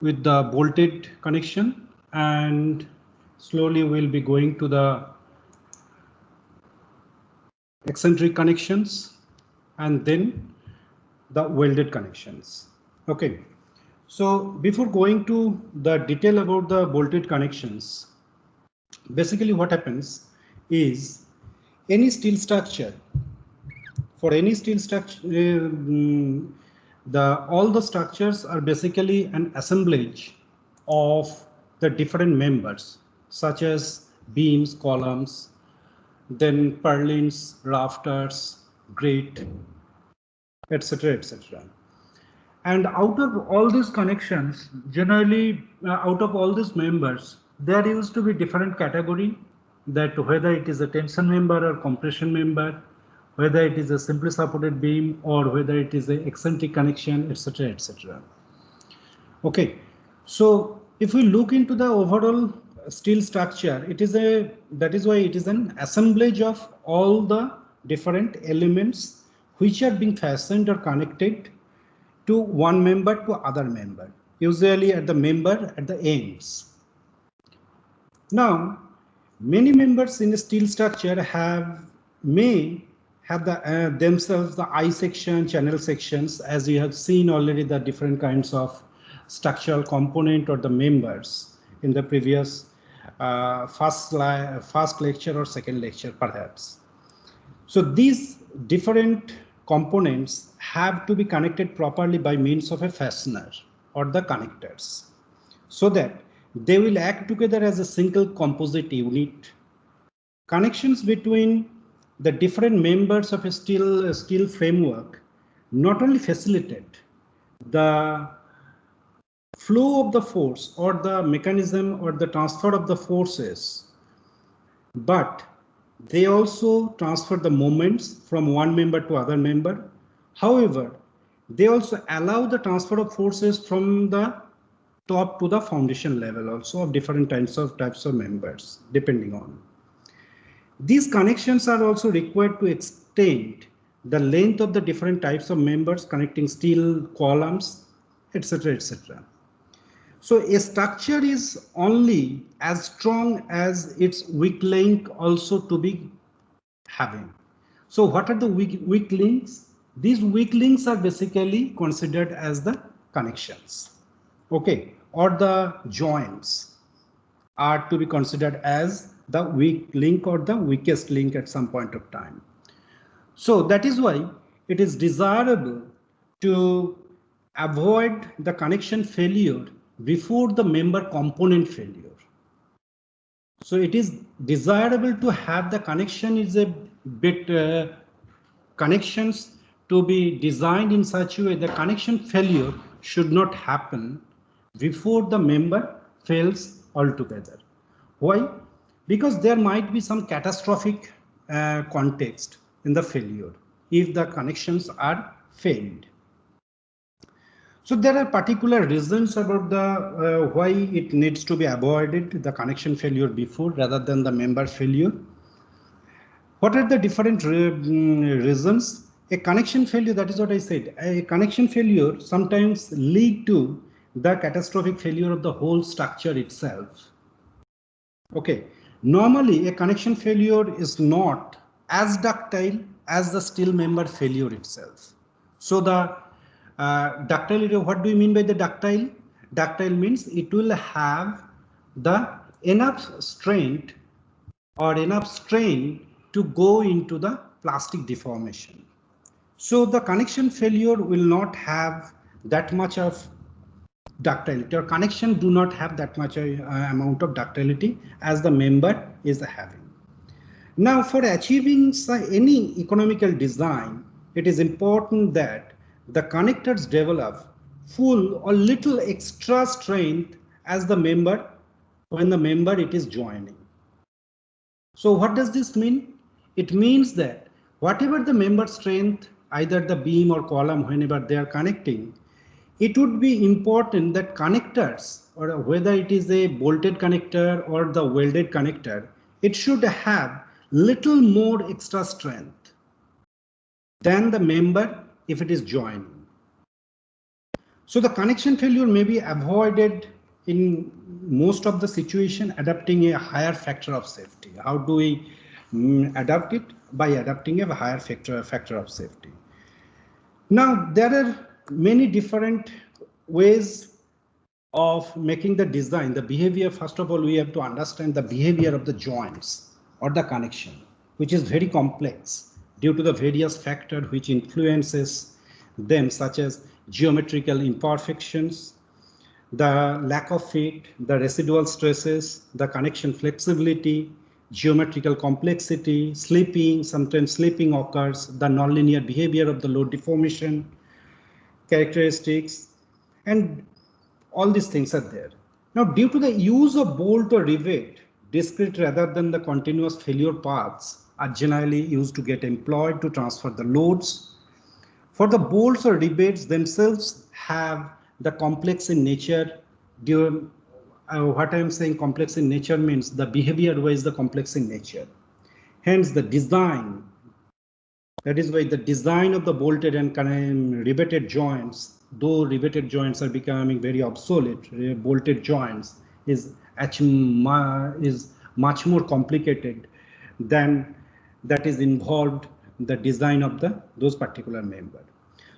with the bolted connection, and slowly we'll be going to the eccentric connections and then the welded connections. Okay, so before going to the detail about the bolted connections, basically what happens is any steel structure, for any steel structure, all the structures are basically an assemblage of the different members such as beams, columns, then purlins, rafters, grate, etc., etc. And out of all these connections, generally out of all these members, there used to be different category, that whether it is a tension member or compression member, whether it is a simply supported beam or whether it is a eccentric connection, etc., etc. Okay, so if we look into the overall steel structure, that is why it is an assemblage of all the different elements which are being fastened or connected to one member to other member, usually at the member at the ends. Now, many members in the steel structure may have themselves the I section, channel sections, as you have seen already the different kinds of structural component or the members in the previous first lecture or second lecture perhaps. So these different components have to be connected properly by means of a fastener or the connectors, so that they will act together as a single composite unit. Connections between the different members of a steel framework not only facilitate the flow of the force or the mechanism or the transfer of the forces, but they also transfer the moments from one member to other member. However, they also allow the transfer of forces from the top to the foundation level also of different types of members, depending on. These connections are also required to extend the length of the different types of members connecting steel columns, etc., etc. So a structure is only as strong as its weak link also to be having. So what are the weak links? These weak links are basically considered as the connections. Okay, or the joints are to be considered as the weak link or the weakest link at some point of time. So that is why it is desirable to avoid the connection failure before the member component failure. So it is desirable to have the connection is a bit connections to be designed in such a way the connection failure should not happen before the member fails altogether. Why? Because there might be some catastrophic context in the failure if the connections are failed. So there are particular reasons about the why it needs to be avoided, the connection failure before rather than the member failure. What are the different reasons? A connection failure, that is what I said, a connection failure sometimes lead to the catastrophic failure of the whole structure itself. Okay, normally a connection failure is not as ductile as the steel member failure itself. So the ductility, what do you mean by the ductile? Ductile means it will have the enough strength or enough strain to go into the plastic deformation. So the connection failure will not have that much of ductility, or connection do not have that much amount of ductility as the member is having. Now for achieving any economical design, it is important that the connectors develop full or little extra strength as the member when the member it is joining. So what does this mean? It means that whatever the member strength, either the beam or column, whenever they are connecting, it would be important that connectors, or whether it is a bolted connector or the welded connector, it should have little more extra strength than the member if it is joining. So the connection failure may be avoided in most of the situation, adapting a higher factor of safety. How do we adapt it? By adapting a higher factor of safety. Now, there are many different ways of making the design, the behavior. First of all, we have to understand the behavior of the joints or the connection, which is very complex due to the various factors which influences them, such as geometrical imperfections, the lack of fit, the residual stresses, the connection flexibility, geometrical complexity, slipping, sometimes slipping occurs, the nonlinear behavior of the load deformation characteristics, and all these things are there. Now, due to the use of bolt or rivet, discrete rather than the continuous failure paths are generally used to get employed to transfer the loads. For the bolts or rivets themselves have the complex in nature. What I am saying complex in nature means the behavior wise the complex in nature. Hence the design. That is why the design of the bolted and riveted joints, though riveted joints are becoming very obsolete, bolted joints is much more complicated than that is involved in the design of those particular member.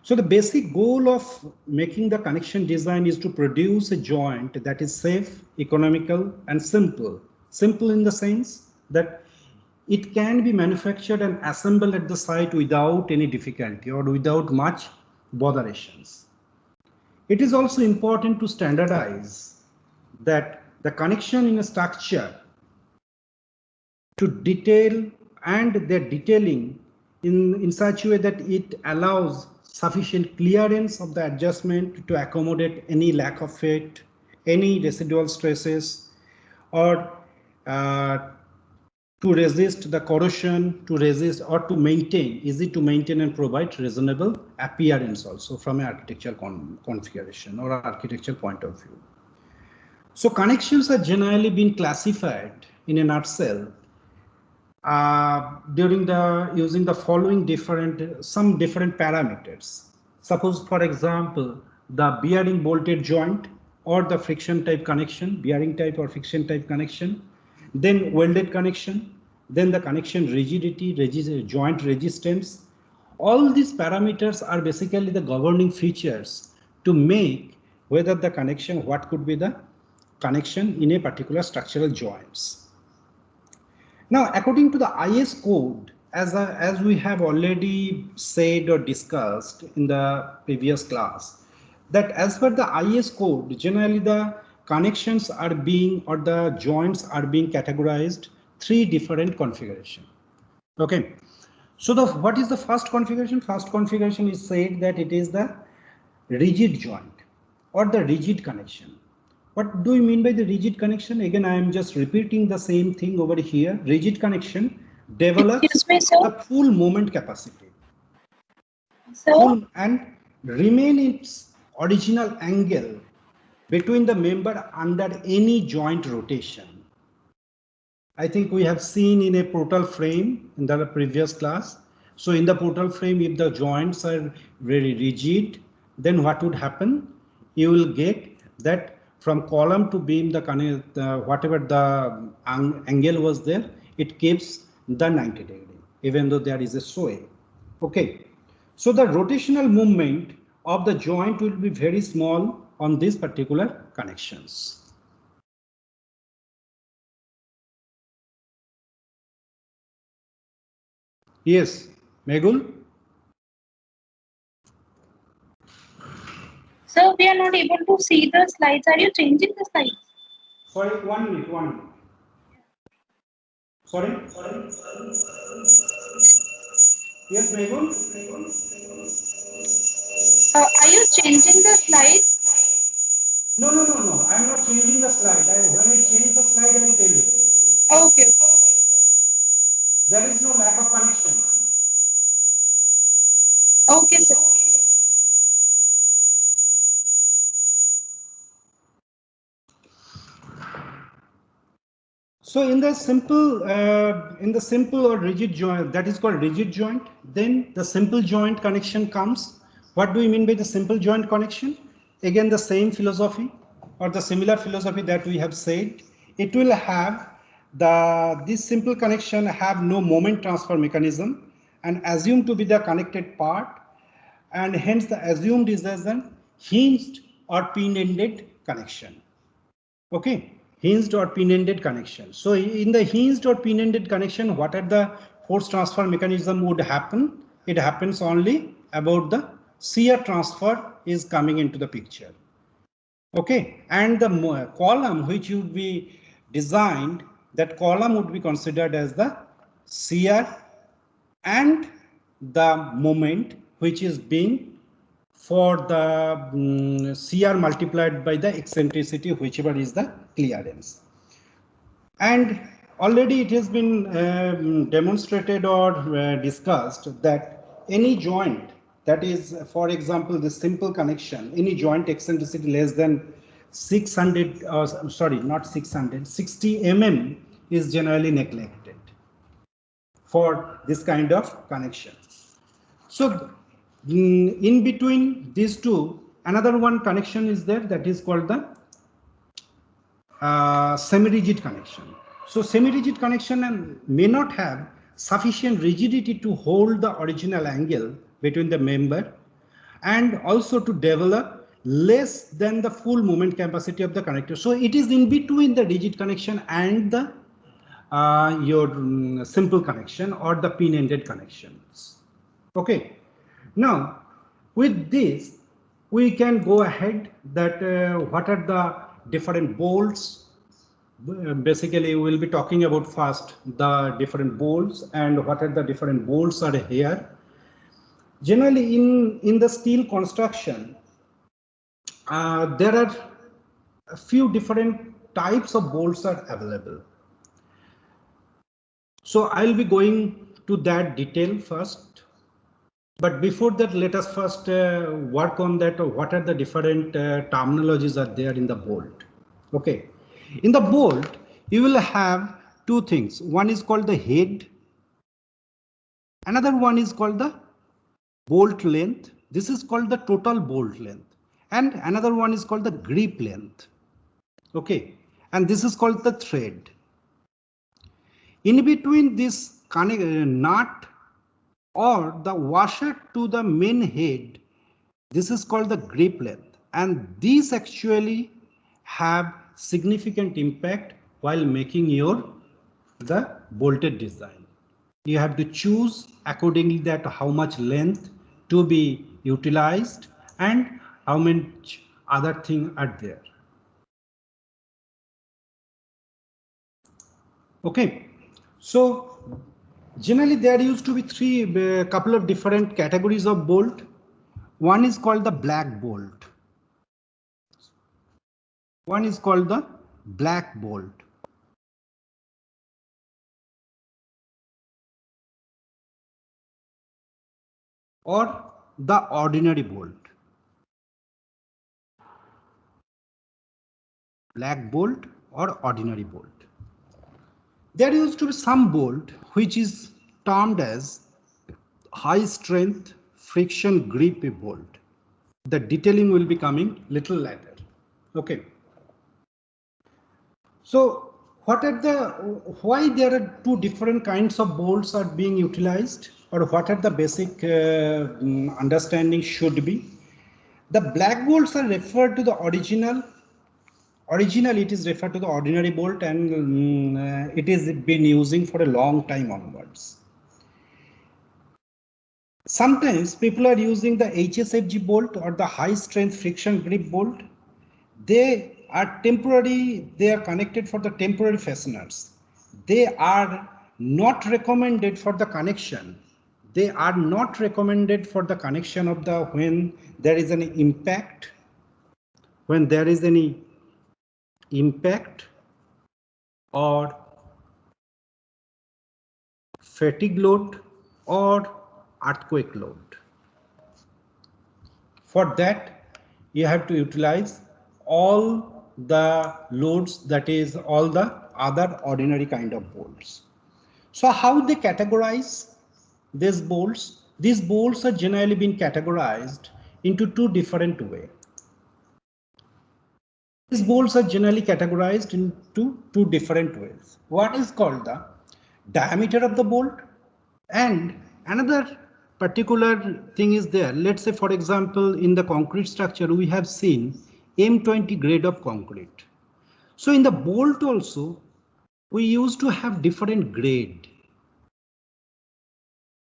So the basic goal of making the connection design is to produce a joint that is safe, economical, and simple. Simple in the sense that it can be manufactured and assembled at the site without any difficulty or without much botherations. It is also important to standardize that the connection in a structure to detail and their detailing in such a way that it allows sufficient clearance of the adjustment to accommodate any lack of fit, any residual stresses, or to resist the corrosion, to resist or to maintain, easy to maintain and provide reasonable appearance also from an architectural configuration or architectural point of view. So connections are generally being classified in a nutshell using the following some different parameters. Suppose, for example, the bearing bolted joint or the friction type connection, bearing type or friction type connection, then welded connection, then the connection rigidity, joint resistance. All these parameters are basically the governing features to make whether the connection, what could be the connection in a particular structural joints. Now, according to the IS code, as we have already said or discussed in the previous class, that as per the IS code, generally the connections are being or the joints are being categorized 3 different configuration. Okay, so what is the first configuration? First configuration is said that it is the rigid joint or the rigid connection. What do you mean by the rigid connection? Again, I am just repeating the same thing over here. Rigid connection develops the full moment capacity and remain its original angle between the member under any joint rotation. I think we have seen in a portal frame in the previous class. So in the portal frame, if the joints are very rigid, then what would happen? You will get that from column to beam, whatever the angle was there, it keeps the 90 degree, even though there is a sway. Okay, so the rotational movement of the joint will be very small on these particular connections. Yes, Megul? So we are not able to see the slides. Are you changing the slides? Sorry, 1 minute, 1 minute. Sorry? Yes, Megul? Are you changing the slides? No. I am not changing the slide. When I change the slide, I will tell you. Okay. There is no lack of connection. Okay, sir. So in the simple or rigid joint, that is called rigid joint, then the simple joint connection comes. What do we mean by the simple joint connection? again the same philosophy or the similar philosophy that we have said. It will have this simple connection have no moment transfer mechanism and assumed to be the connected part, and hence the assumed is as an hinged or pin-ended connection. Okay, hinged or pin-ended connection. So in the hinged or pin-ended connection, what are the force transfer mechanism would happen? It happens only about the shear transfer is coming into the picture. Okay, and the column which would be designed, that column would be considered as the shear and the moment which is being for the shear multiplied by the eccentricity, whichever is the clearance. And already it has been demonstrated or discussed that any joint that is, for example, the simple connection, any joint eccentricity less than 600, sorry, not 600, 60 mm is generally neglected for this kind of connection. So in between these two, another one connection is there that is called the semi-rigid connection. So semi-rigid connection may not have sufficient rigidity to hold the original angle between the member and also to develop less than the full moment capacity of the connector. So it is in between the rigid connection and the your simple connection or the pin-ended connections. Okay. Now with this we can go ahead that what are the different bolts. Basically we will be talking about first the different bolts and what are the different bolts are here. Generally in the steel construction there are a few different types of bolts are available. So I'll be going to that detail first. But before that, let us first work on that. What are the different terminologies are there in the bolt? Okay, in the bolt, you will have two things. One is called the head. Another one is called the bolt length. This is called the total bolt length. And another one is called the grip length. Okay, and this is called the thread. In between this nut or the washer to the main head, this is called the grip length, and these actually have significant impact while making the bolted design. You have to choose accordingly that how much length to be utilized and how much other things are there. Okay, so generally there used to be couple of different categories of bolt. One is called the black bolt. One is called the black bolt. Or the ordinary bolt. Black bolt or ordinary bolt. There used to be some bolt which is termed as high strength friction grip bolt. The detailing will be coming little later. Okay. So what are why there are two different kinds of bolts are being utilized, or what are the basic understanding should be? The black bolts are referred to the original. Originally, it is referred to the ordinary bolt, and it is been using for a long time onwards. Sometimes people are using the HSFG bolt or the high strength friction grip bolt. They are temporary, they are connected for the temporary fasteners. They are not recommended for the connection. They are not recommended for the connection of the when there is an impact, when there is any impact or fatigue load or earthquake load. For that, you have to utilize all the loads, that is all the other ordinary kind of bolts. So how they categorize these bolts? These bolts are generally being categorized into two different ways. These bolts are generally categorized into two different ways. One is called the diameter of the bolt, and another particular thing is there. Let's say, for example, in the concrete structure, we have seen M20 grade of concrete. So in the bolt also, we used to have different grade.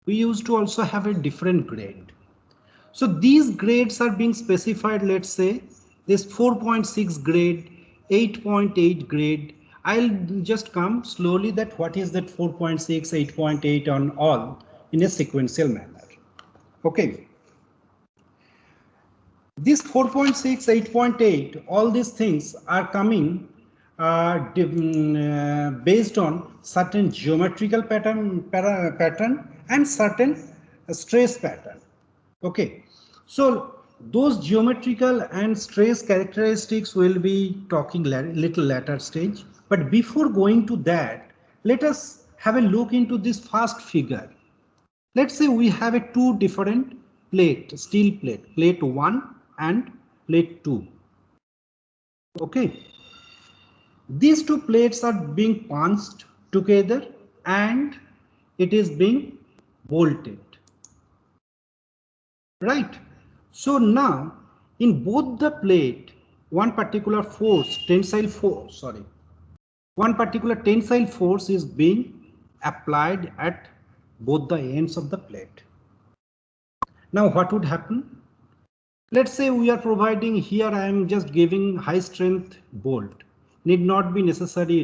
We used to also have a different grade. So these grades are being specified. Let's say this 4.6 grade, 8.8 grade. I'll just come slowly that what is that 4.6, 8.8 on all in a sequential manner. Okay. This 4.6, 8.8, all these things are coming based on certain geometrical pattern and certain stress pattern. Okay, so those geometrical and stress characteristics will be talking little later stage. But before going to that, let us have a look into this first figure. Let's say we have a two different plate, steel plate, plate 1 and plate 2. Okay, these two plates are being punched together and it is being bolted. Right. So now in both the plate, one particular tensile force is being applied at both the ends of the plate. Now what would happen? Let's say we are providing here, I am just giving high strength bolt. Need not be necessary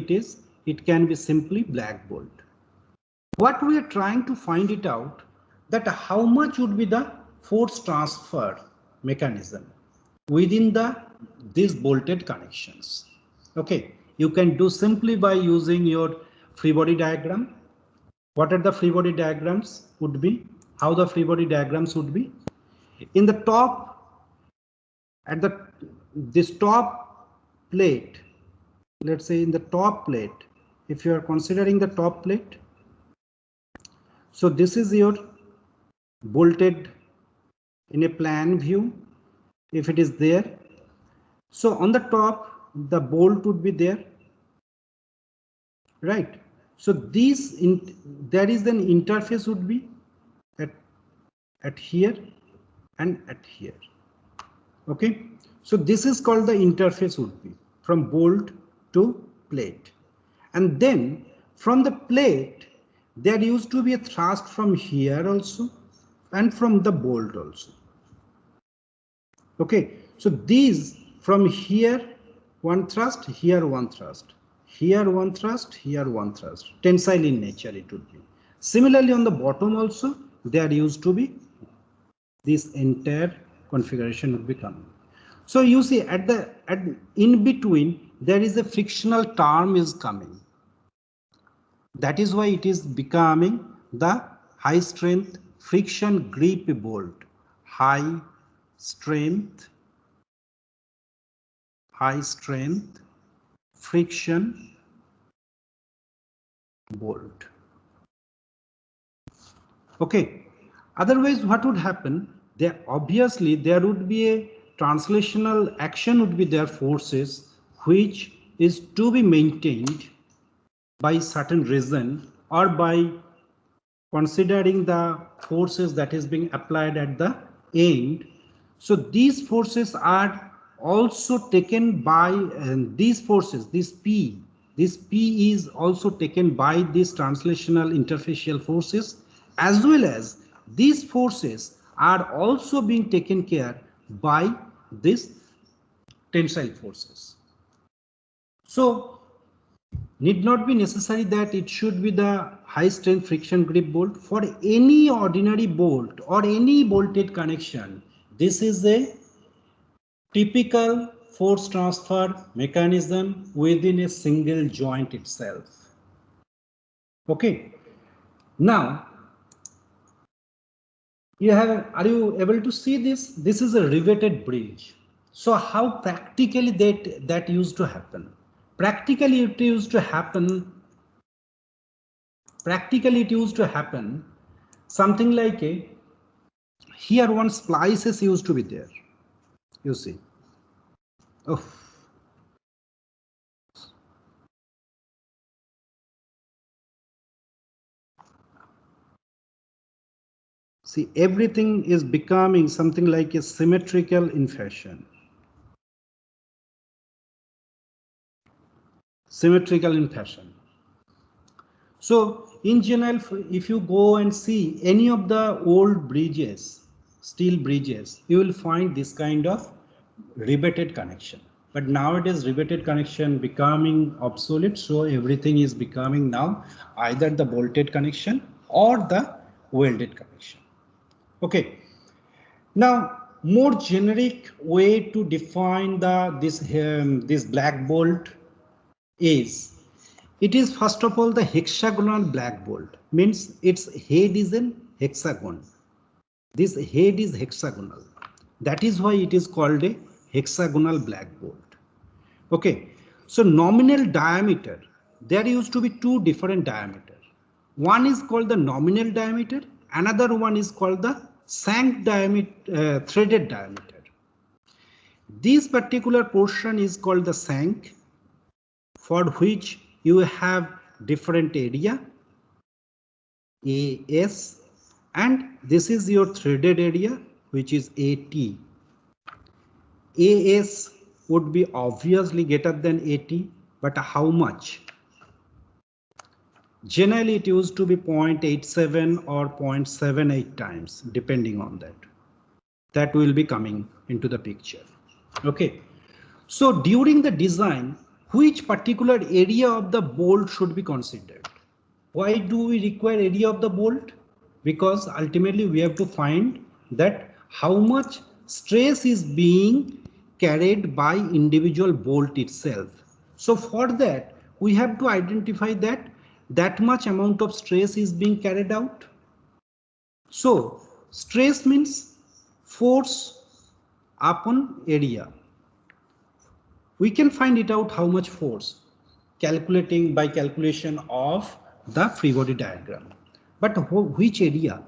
it can be simply black bolt. What we are trying to find it out that how much would be the force transfer mechanism within these bolted connections. Okay, you can do simply by using your free body diagram. What are the free body diagrams would be? How the free body diagrams would be? In the top, at this top plate, let's say in the top plate, if you are considering the top plate, so this is your bolted in a plan view, if it is there. So on the top, the bolt would be there, right? So there is an interface would be at here and at here. Okay, so this is called the interface would be from bolt to plate. And then from the plate, there used to be a thrust from here also and from the bolt also. Okay, so these from here one thrust, here one thrust, here one thrust, here one thrust, tensile in nature it would be. Similarly on the bottom also there used to be this entire configuration would be coming. So you see in between there is a frictional term is coming. That is why it is becoming the high strength friction grip bolt. High strength friction bolt. Okay, otherwise what would happen? There obviously there would be a translational action would be there, forces which is to be maintained by certain reason or by considering the forces that is being applied at the end. So these forces are also taken by these forces, this P is also taken by these translational interfacial forces, as well as these forces are also being taken care by these tensile forces. So need not be necessary that it should be the high strength friction grip bolt. For any ordinary bolt or any bolted connection, this is a typical force transfer mechanism within a single joint itself. Okay, now are you able to see this? This is a riveted bridge. So how practically that used to happen? Practically it used to happen something like here one splices used to be there, you see. Oh, See, everything is becoming something like a symmetrical in fashion. Symmetrical in fashion. So in general, if you go and see any of the old bridges, steel bridges, you will find this kind of riveted connection. But nowadays riveted connection becoming obsolete, so everything is becoming now either the bolted connection or the welded connection. Okay. Now, more generic way to define this black bolt is, it is first of all the hexagonal black bolt, means its head is an hexagon. This head is hexagonal. That is why it is called a hexagonal black bolt. Okay, so nominal diameter, there used to be two different diameters. One is called the nominal diameter, another one is called the sank diameter, threaded diameter. This particular portion is called the sank, for which you have different area AS, and this is your threaded area, which is AT. AS would be obviously greater than AT, but how much? Generally it used to be 0.87 or 0.78 times, depending on that. That will be coming into the picture. Okay, so during the design, which particular area of the bolt should be considered? Why do we require area of the bolt? Because ultimately we have to find that how much stress is being carried by individual bolt itself. So for that, we have to identify that much amount of stress is being carried out. So stress means force upon area. We can find it out how much force calculating by calculation of the free body diagram. But which area?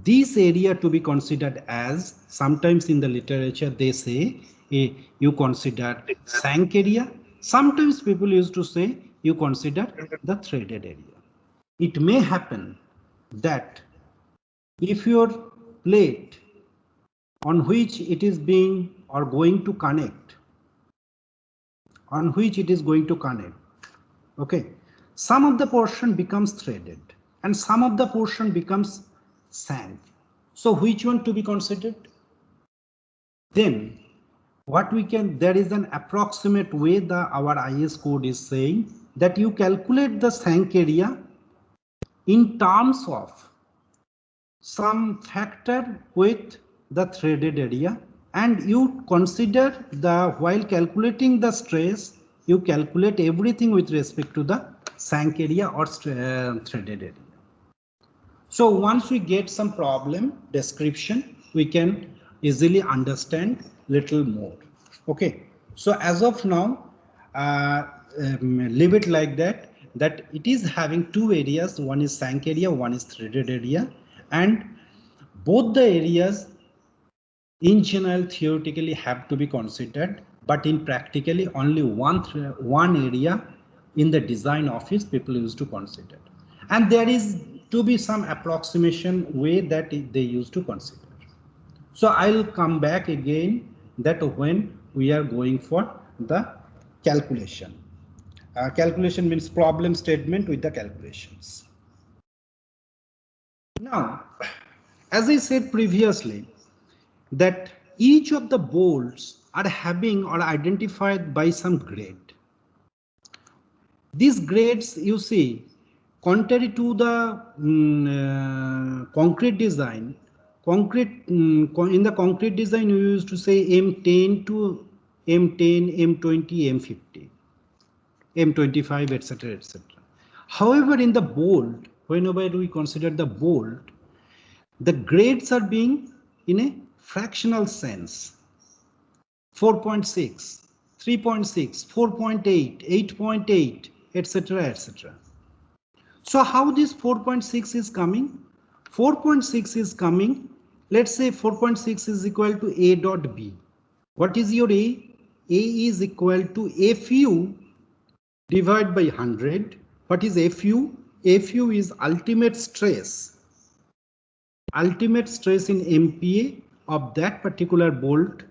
This area to be considered as, sometimes in the literature they say you consider sank area. Sometimes people used to say you consider the threaded area. It may happen that if your plate on which it is being or going to connect, okay, some of the portion becomes threaded and some of the portion becomes sank. So which one to be considered? Then what we can, there is an approximate way our IS code is saying that you calculate the sank area in terms of some factor with the threaded area, and you consider while calculating the stress, you calculate everything with respect to the sank area or threaded area. So once we get some problem description, we can easily understand little more. Okay, so as of now, leave it like that it is having two areas, one is sank area, one is threaded area, and both the areas in general theoretically have to be considered, but in practically only one area in the design office people used to consider, and there is to be some approximation way that they used to consider. So I'll come back again that when we are going for the calculation. Calculation means problem statement with the calculations. Now, as I said previously, that each of the bolts are having or identified by some grade. These grades, you see, contrary to the concrete design, in the concrete design you used to say M10 to M10, M20, M50, M25, etc., etc. However, in the bolt, whenever we consider the bolt, the grades are being in a fractional sense. 4.6, 3.6, 4.8, 8.8, etc., etc. So how this 4.6 is coming? 4.6 is coming, let's say 4.6 is equal to A dot B. What is your A? A is equal to FU divided by 100. What is FU? FU is ultimate stress ultimate stress in MPa of that particular bolt,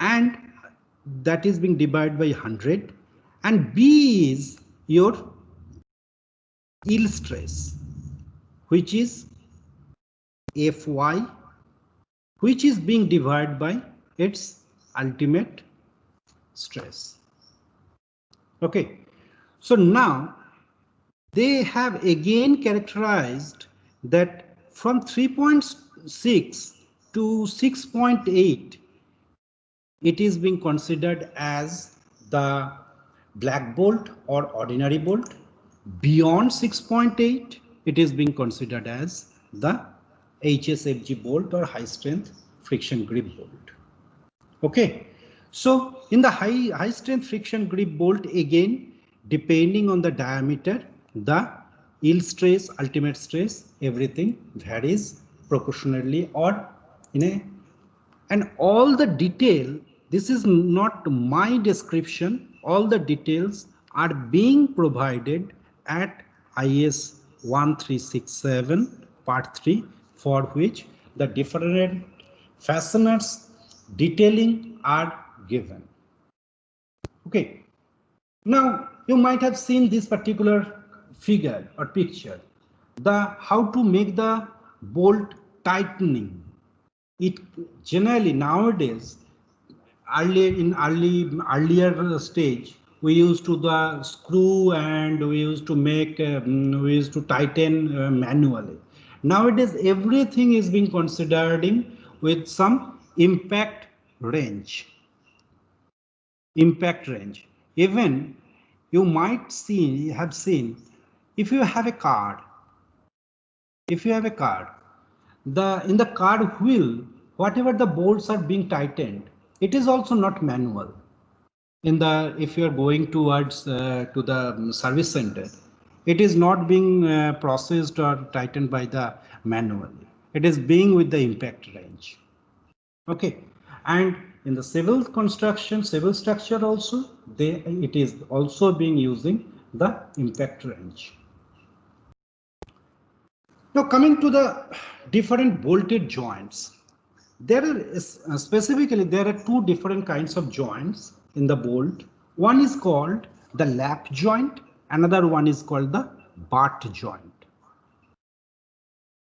and that is being divided by 100, and B is your yield stress, which is Fy, which is being divided by its ultimate stress. Okay, so now they have again characterized that from 3.6 to 6.8, it is being considered as the black bolt or ordinary bolt. Beyond 6.8, it is being considered as the HSFG bolt or high strength friction grip bolt. Okay, so in the high strength friction grip bolt, again, depending on the diameter, the yield stress, ultimate stress, everything varies proportionally or in a, and all the detail, this is not my description, all the details are being provided at IS 1367 part 3, for which the different fasteners detailing are given. Okay, now you might have seen this particular figure or picture, the how to make the bolt tightening. It generally nowadays, earlier stage, we used to the screw and we used to make we used to tighten manually. Nowadays everything is being considering with some impact range. Even you might have seen, if you have a car, in the car wheel, whatever the bolts are being tightened, it is also not manual. In the, if you are going towards to the service center, it is not being processed or tightened by the manually. It is being with the impact range. Okay, and in the civil construction, civil structure also, it is also being using the impact range. Now coming to the different bolted joints, there are specifically there are two different kinds of joints in the bolt. One is called the lap joint, another one is called the butt joint.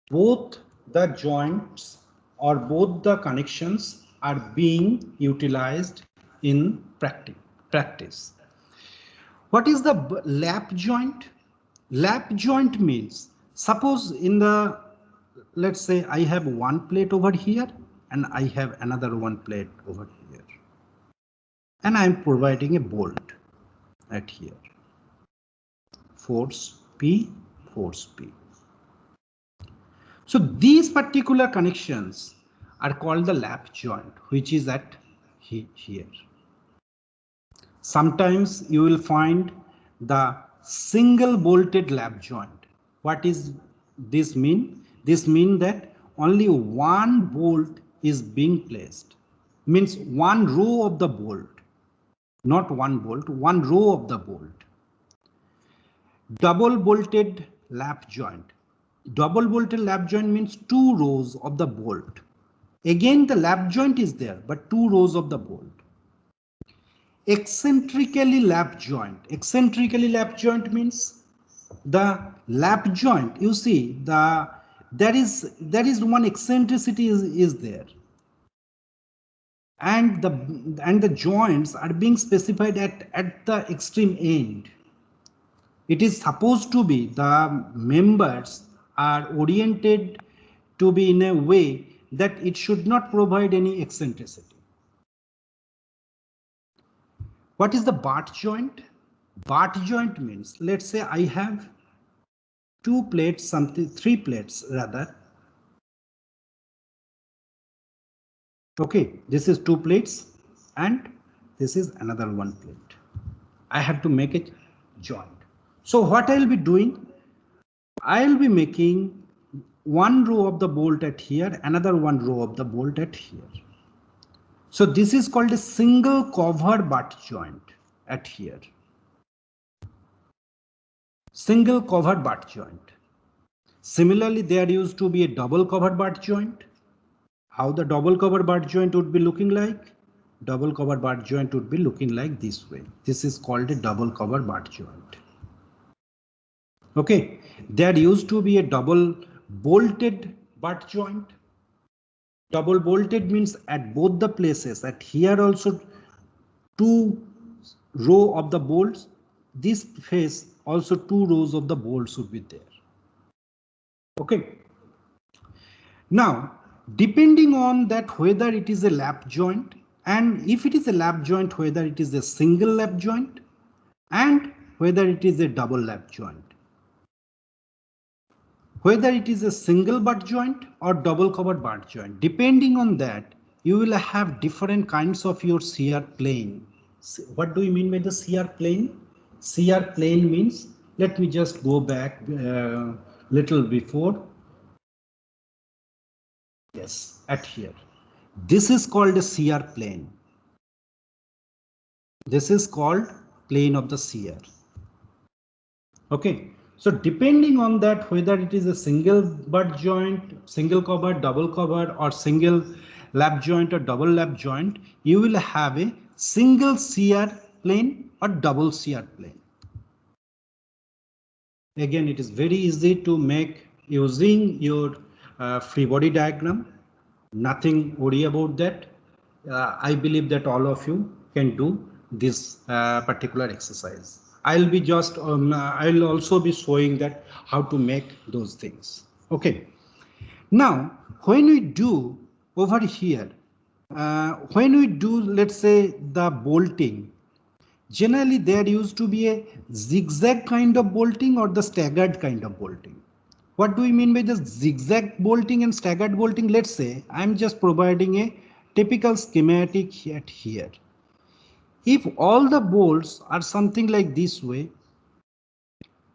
Both the joints or both the connections are being utilized in practice. What is the lap joint? Lap joint means, suppose in the, let's say I have one plate over here and I have another one plate over here, and I am providing a bolt at here, force P, force P. So these particular connections are called the lap joint, which is at here. Sometimes you will find the single bolted lap joint. What is this mean? This means that only one bolt is being placed. Means one row of the bolt, not one bolt, one row of the bolt. Double bolted lap joint. Double bolted lap joint means two rows of the bolt. Again, the lap joint is there, but two rows of the bolt. Eccentrically lap joint. Eccentrically lap joint means the lap joint, you see, there is one eccentricity is there, and the joints are being specified at the extreme end. It is supposed to be the members are oriented to be in a way that it should not provide any eccentricity. What is the butt joint? Butt joint means, let's say I have two plates, three plates rather. Okay, this is two plates and this is another one plate. I have to make it joint. So what I will be doing, I will be making one row of the bolt at here, another one row of the bolt at here. So this is called a single cover butt joint at here. Single cover butt joint. Similarly, there used to be a double covered butt joint. How the double covered butt joint would be looking like? Double covered butt joint would be looking like this way. This is called a double covered butt joint. Okay, there used to be a double bolted butt joint. Double bolted means at both the places, at here also 2 row of the bolts, this face also 2 rows of the bolts would be there. Okay. Now, depending on that whether it is a lap joint, and if it is a lap joint, whether it is a single lap joint and whether it is a double lap joint. Whether it is a single butt joint or double covered butt joint, depending on that, you will have different kinds of your shear plane. What do you mean by the shear plane? Shear plane means, let me just go back little before. Yes, at here. This is called a shear plane. This is called plane of the shear. Okay. So depending on that, whether it is a single butt joint, single covered, double covered, or single lap joint or double lap joint, you will have a single shear plane or double shear plane. Again, it is very easy to make using your free body diagram. Nothing worry about that. I believe that all of you can do this particular exercise. I'll be just I'll also be showing that how to make those things. Okay. Now, when we do over here, when we do, let's say, the bolting, generally there used to be a zigzag kind of bolting or the staggered kind of bolting. What do we mean by the zigzag bolting and staggered bolting? Let's say I'm just providing a typical schematic at here. If all the bolts are something like this way,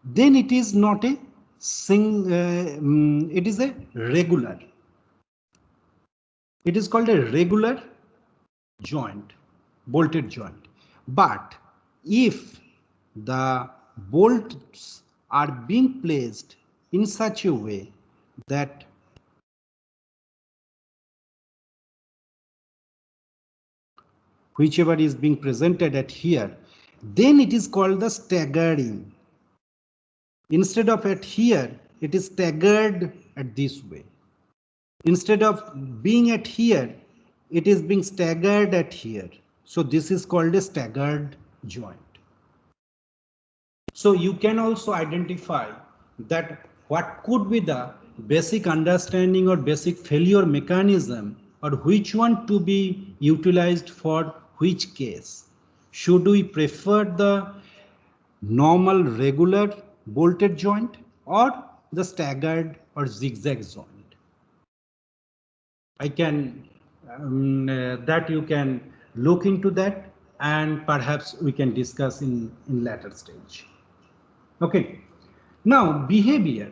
then it is not a it is a regular. It is called a regular joint, bolted joint. But if the bolts are being placed in such a way that whichever is being presented at here, then it is called the staggering. Instead of at here, it is staggered at this way. Instead of being at here, it is being staggered at here. So this is called a staggered joint. So you can also identify that what could be the basic understanding or basic failure mechanism, or which one to be utilized for which case. Should we prefer the normal regular bolted joint or the staggered or zigzag joint? I can that you can look into that, and perhaps we can discuss in later stage. Okay. Now behavior.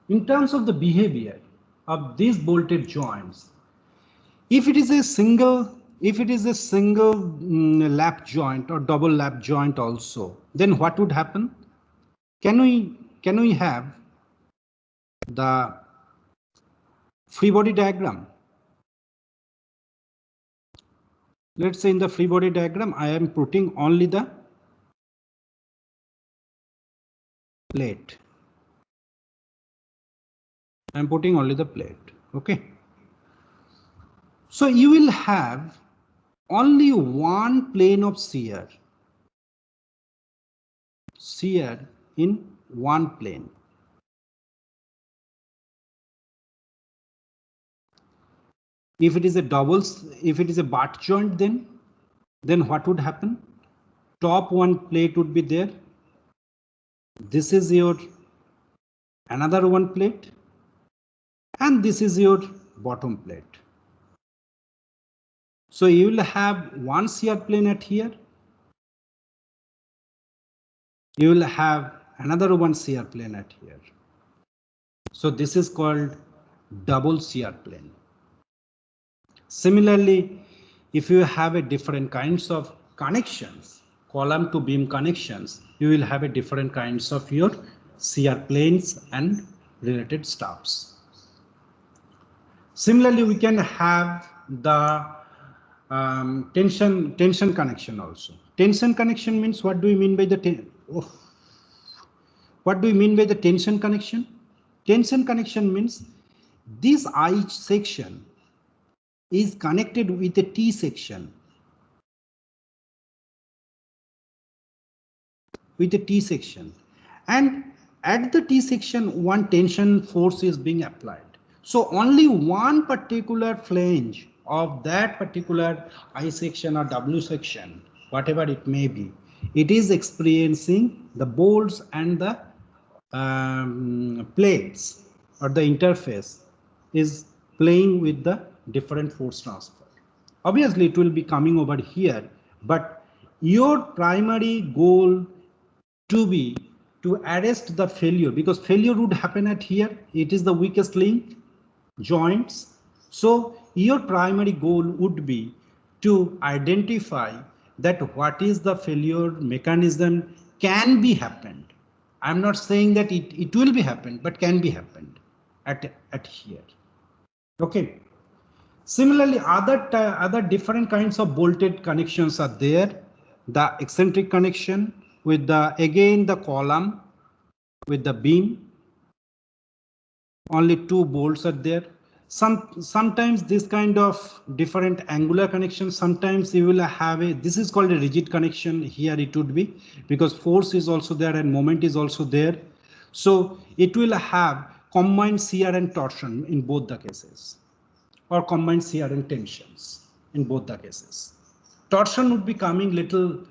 In terms of the behavior of these bolted joints, if it is a single lap joint or double lap joint also, then what would happen? Can we have the free body diagram? Let's say in the free body diagram, I am putting only the plate. I'm putting only the plate. Okay. So you will have only one plane of shear in one plane. If it is a butt joint, then what would happen? Top one plate would be there. This is your another one plate, and this is your bottom plate. So you will have one shear plane at here. You will have another one shear plane at here. So this is called double shear plane. Similarly, if you have a different kinds of connections, column to beam connections, you will have a different kinds of your shear planes and related stuffs. Similarly, we can have the tension connection also. Tension connection means, what do we mean by the what do we mean by the tension connection? Tension connection means this I section is connected with a T section. With a T section, and at the T section one tension force is being applied. So only one particular flange of that particular I section or W section, whatever it may be, it is experiencing the bolts and the plates, or the interface is playing with the different force transfer. Obviously it will be coming over here, but your primary goal to be to arrest the failure, because failure would happen at here. It is the weakest link joints. So your primary goal would be to identify that what is the failure mechanism can be happened. I'm not saying that it will be happened, but can be happened at here. Okay. Similarly, other different kinds of bolted connections are there. The eccentric connection with the, again, the column with the beam. Only two bolts are there. Sometimes this kind of different angular connection, sometimes you will have a, this is called a rigid connection. Here it would be, because force is also there and moment is also there. So it will have combined shear and torsion in both the cases, or combined shear and tensions in both the cases. Torsion would be coming little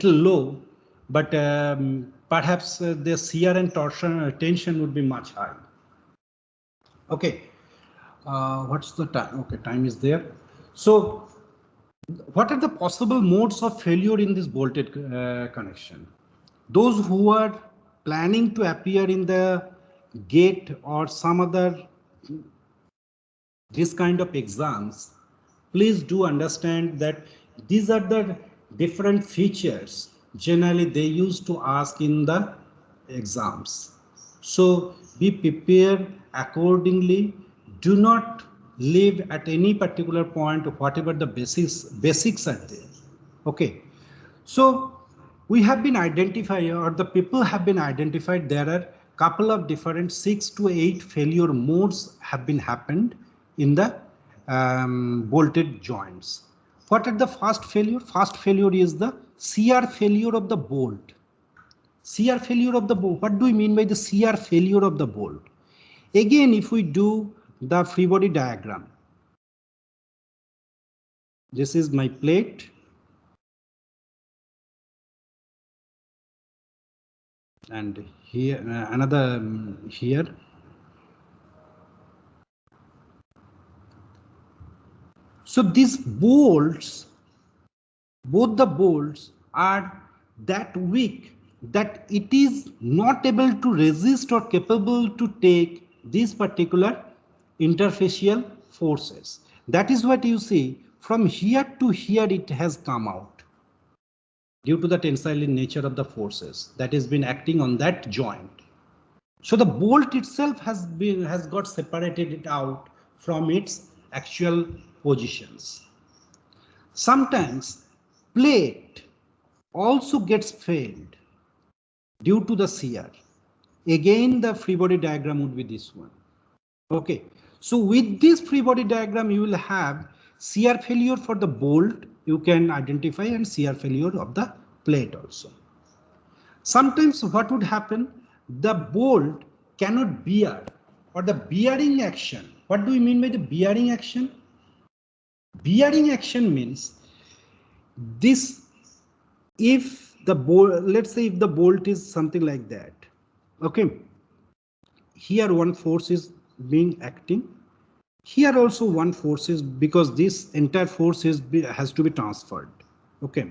low, but perhaps the shear and torsion tension would be much high. Okay, what's the time? Okay, time is there. So what are the possible modes of failure in this bolted connection? Those who are planning to appear in the GATE or some other this kind of exams, please do understand that these are the different features generally they used to ask in the exams. So be prepared accordingly. Do not leave at any particular point whatever the basics are there. Okay. So we have been identified, or the people have been identified, there are couple of different 6 to 8 failure modes have been happened in the bolted joints. What are the first failure? First failure is the shear failure of the bolt. Shear failure of the bolt. What do we mean by the shear failure of the bolt? Again, if we do the free body diagram, this is my plate. And here another here. So these bolts, both the bolts are that weak that it is not able to resist or capable to take these particular interfacial forces. That is what you see from here to here it has come out due to the tensile nature of the forces that has been acting on that joint. So the bolt itself has got separated it out from its actual positions. Sometimes plate also gets failed due to the shear. Again, the free body diagram would be this one. Okay, so with this free body diagram, you will have shear failure for the bolt you can identify, and shear failure of the plate also. Sometimes what would happen? The bolt cannot bear, or the bearing action. What do we mean by the bearing action? Bearing action means this, if the bolt, let's say if the bolt is something like that, okay, here one force is being acting, here also one force is, because this entire force has to be transferred, okay.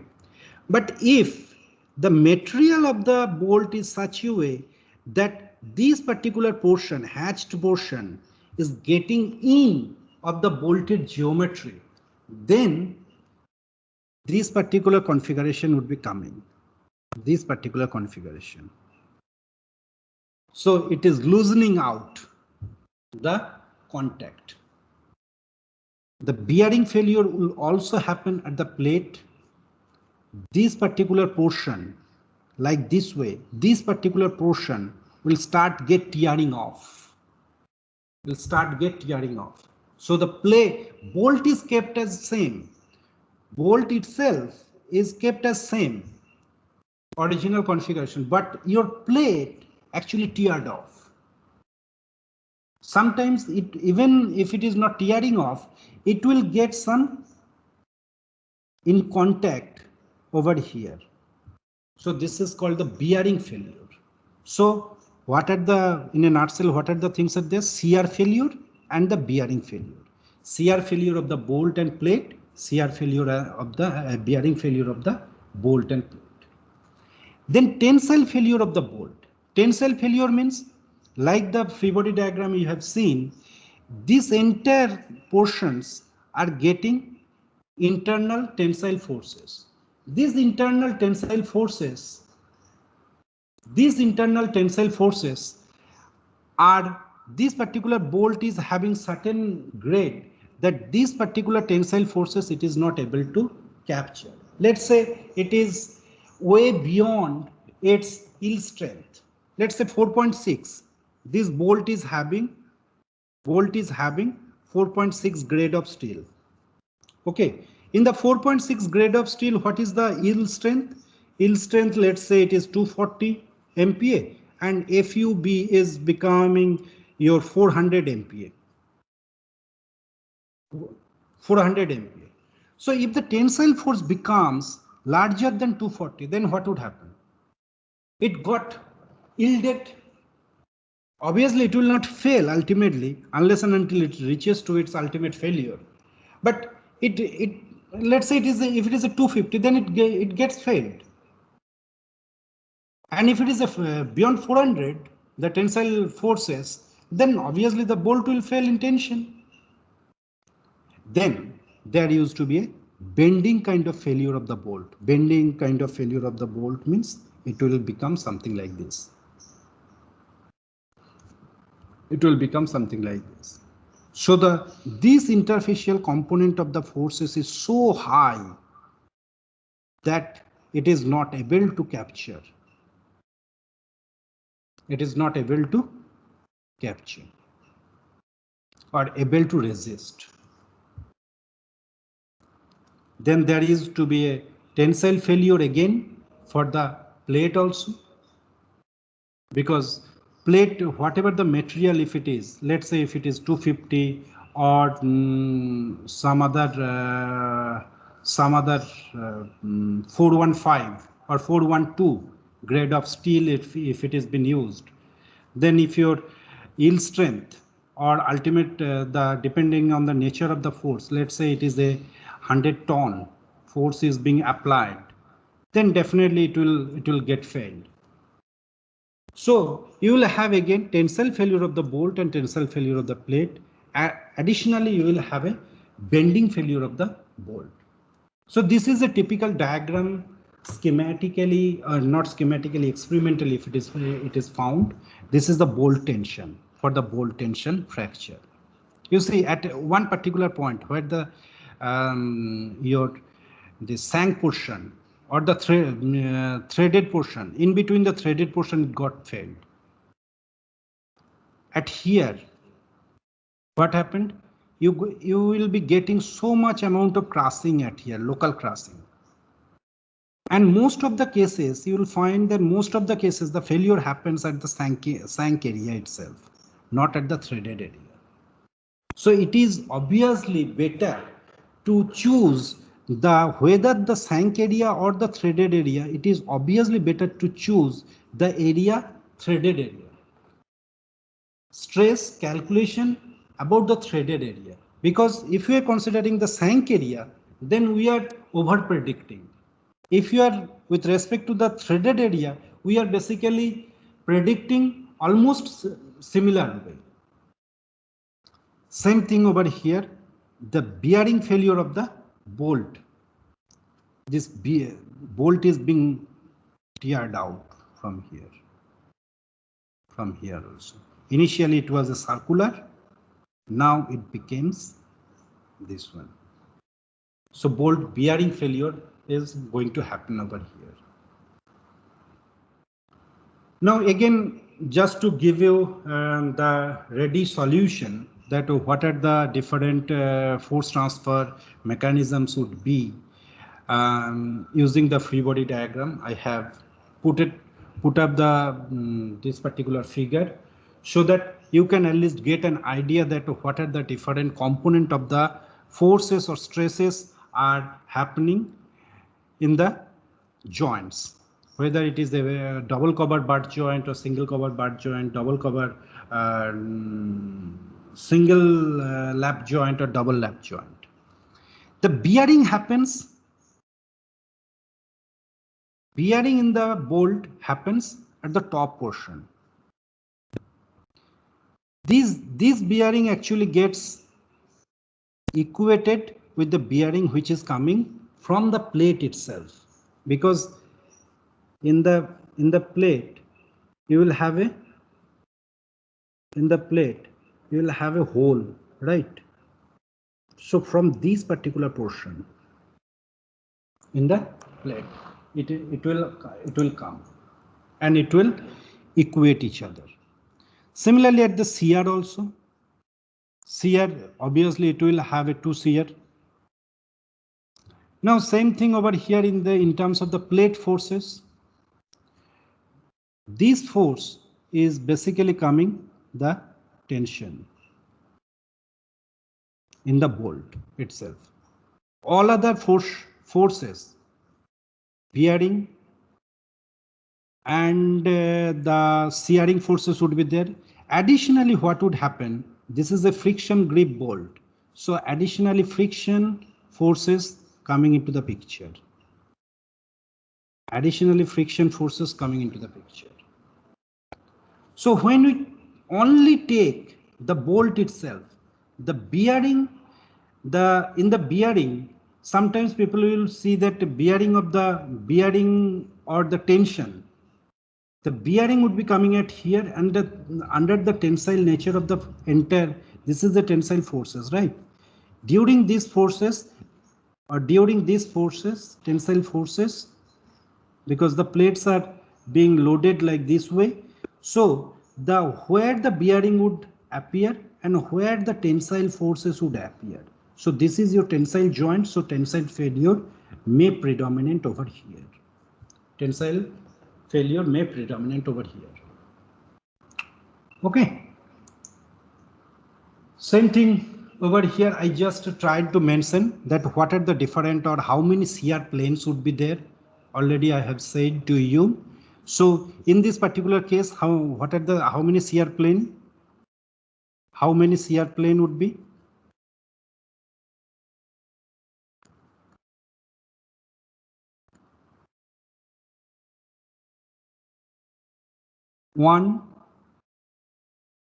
But if the material of the bolt is such a way that this particular portion, hatched portion, is getting in of the bolted geometry, then this particular configuration would be coming. This particular configuration. So it is loosening out the contact. The bearing failure will also happen at the plate. This particular portion, like this way, this particular portion will start get tearing off. So the plate bolt is kept as same. Bolt itself is kept as same original configuration, but your plate actually teared off. Sometimes it, even if it is not tearing off, it will get some in contact over here. So this is called the bearing failure. So what are the, in a nutshell, what are the things that there? Shear failure and the bearing failure. Shear failure of the bolt and plate, shear failure of the bearing failure of the bolt and plate. Then tensile failure of the bolt. Tensile failure means, like the free body diagram you have seen, these entire portions are getting internal tensile forces. These internal tensile forces are, this particular bolt is having certain grade that these particular tensile forces it is not able to capture. Let's say it is way beyond its yield strength. Let's say 4.6. This bolt is having 4.6 grade of steel. Okay, in the 4.6 grade of steel, what is the yield strength? Yield strength, let's say it is 240 MPa, and FUB is becoming your 400 MPa. 400 MPa. So if the tensile force becomes larger than 240, then what would happen? It got yielded. Obviously, it will not fail ultimately unless and until it reaches to its ultimate failure. But it let's say it is if it is a 250, then it gets failed. And if it is a beyond 400, the tensile forces, then obviously the bolt will fail in tension. Then there used to be a bending kind of failure of the bolt. Bending kind of failure of the bolt means it will become something like this. It will become something like this. So this interfacial component of the forces is so high that it is not able to capture. It is not able to capture or able to resist. Then there is to be a tensile failure again for the plate also, because plate, whatever the material, if it is, let's say if it is 250 or some other 415 or 412 grade of steel, if it is been used, then if your yield strength or ultimate depending on the nature of the force, let's say it is a 100 ton force is being applied, then definitely it will get failed. So you will have again tensile failure of the bolt and tensile failure of the plate. Additionally, you will have a bending failure of the bolt. So this is a typical diagram schematically, or not schematically, experimentally if it is found. This is the bolt tension for the bolt tension fracture. You see at one particular point where the sank portion or the threaded portion, in between the threaded portion it got failed. At here, what happened? You will be getting so much amount of crossing at here, local crossing. And most of the cases, you will find that most of the cases, the failure happens at the sank area itself, not at the threaded area. So it is obviously better to choose whether the sank area or the threaded area. It is obviously better to choose the area threaded area. Stress calculation about the threaded area, because if we are considering the sank area, then we are over predicting. If you are with respect to the threaded area, we are basically predicting almost similar way. Same thing over here, the bearing failure of the bolt. This bolt is being teared out from here. from here also. Initially it was a circular, now it becomes this one. So bolt bearing failure is going to happen over here. Now again, just to give you the ready solution that what are the different force transfer mechanisms would be, using the free body diagram, I have put up the this particular figure so that you can at least get an idea that what are the different component of the forces or stresses are happening in the joints, whether it is a double cover butt joint or single cover butt joint, double cover single lap joint or double lap joint. The bearing happens. Bearing in the bolt happens at the top portion. This bearing actually gets equated with the bearing which is coming from the plate itself, because in the plate you will have a hole, right? So from this particular portion in the plate, it will come and it will equate each other. Similarly at the shear also, shear obviously it will have a two shear. Now same thing over here in terms of the plate forces. This force is basically coming the tension in the bolt itself. All other forces, bearing and the shearing forces would be there. Additionally, what would happen? This is a friction grip bolt. So additionally friction forces coming into the picture. Additionally friction forces coming into the picture. So when we only take the bolt itself, the bearing, in the bearing, sometimes people will see that the bearing of the bearing or the tension, the bearing would be coming at here under the tensile nature of the entire, this is the tensile forces, right? During these forces, tensile forces, because the plates are being loaded like this way, so where the bearing would appear and where the tensile forces would appear. So this is your tensile joint, so tensile failure may predominate over here. Tensile failure may predominate over here. Okay. Same thing over here. I just tried to mention that what are the different or how many shear planes would be there. Already I have said to you. So in this particular case, how many shear plane? How many shear plane would be? One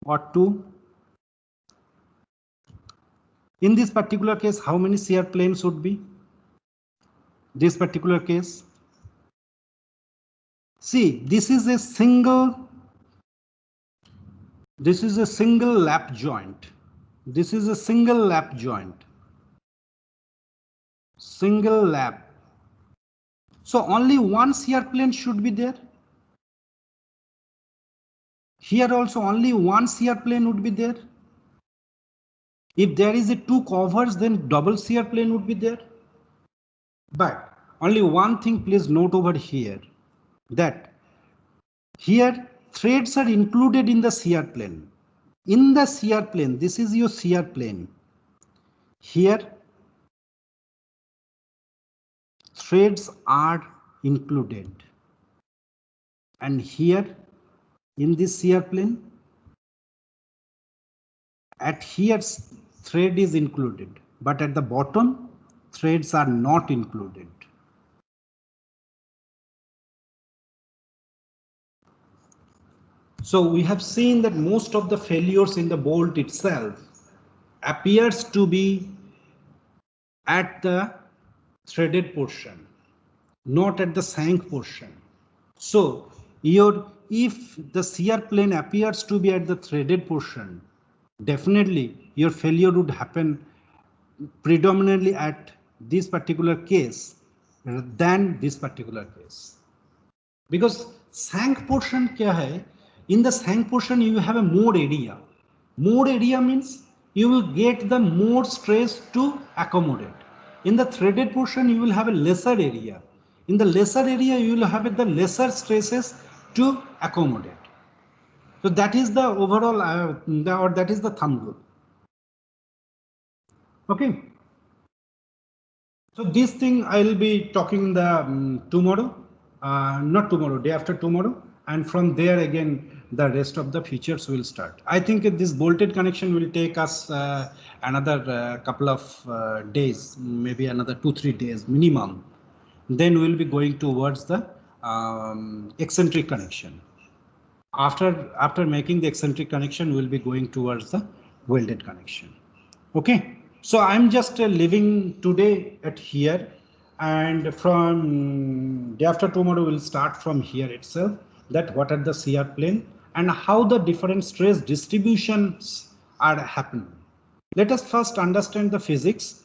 or two? In this particular case, how many shear planes would be? This particular case. See, this is a single lap joint. This is a single lap joint. Single lap. So only one shear plane should be there. Here also only one shear plane would be there. If there is a two covers, then double shear plane would be there. But only one thing please note over here, that here threads are included in the shear plane. In the shear plane, this is your shear plane. Here threads are included. And here in this shear plane, at here thread is included, but at the bottom threads are not included. So we have seen that most of the failures in the bolt itself appears to be at the threaded portion, not at the shank portion. So If the shear plane appears to be at the threaded portion, definitely your failure would happen predominantly at this particular case than this particular case. Because shank portion kya hai? In the shank portion you have a more area. More area means you will get the more stress to accommodate. In the threaded portion you will have a lesser area. In the lesser area you will have the lesser stresses to accommodate. So that is the overall or that is the thumb rule. Okay. So this thing I will be talking the tomorrow, not tomorrow, day after tomorrow, and from there again the rest of the features will start. I think this bolted connection will take us another couple of days, maybe another 2-3 days minimum. Then we'll be going towards the eccentric connection. After making the eccentric connection, we'll be going towards the welded connection. Okay. So I'm just leaving today at here, and from day after tomorrow we'll start from here itself, that what are the shear plane and how the different stress distributions are happening. Let us first understand the physics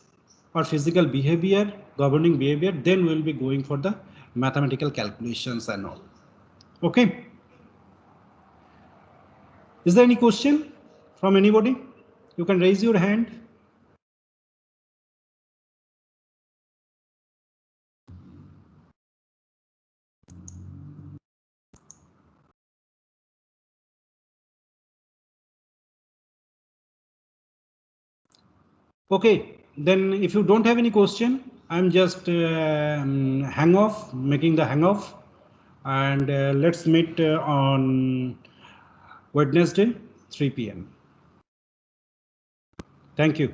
or physical behavior, governing behavior, then we'll be going for the mathematical calculations and all. Okay. Is there any question from anybody? You can raise your hand. Okay, then if you don't have any question, I'm just making the hang off, and let's meet on Wednesday, 3 p.m. Thank you.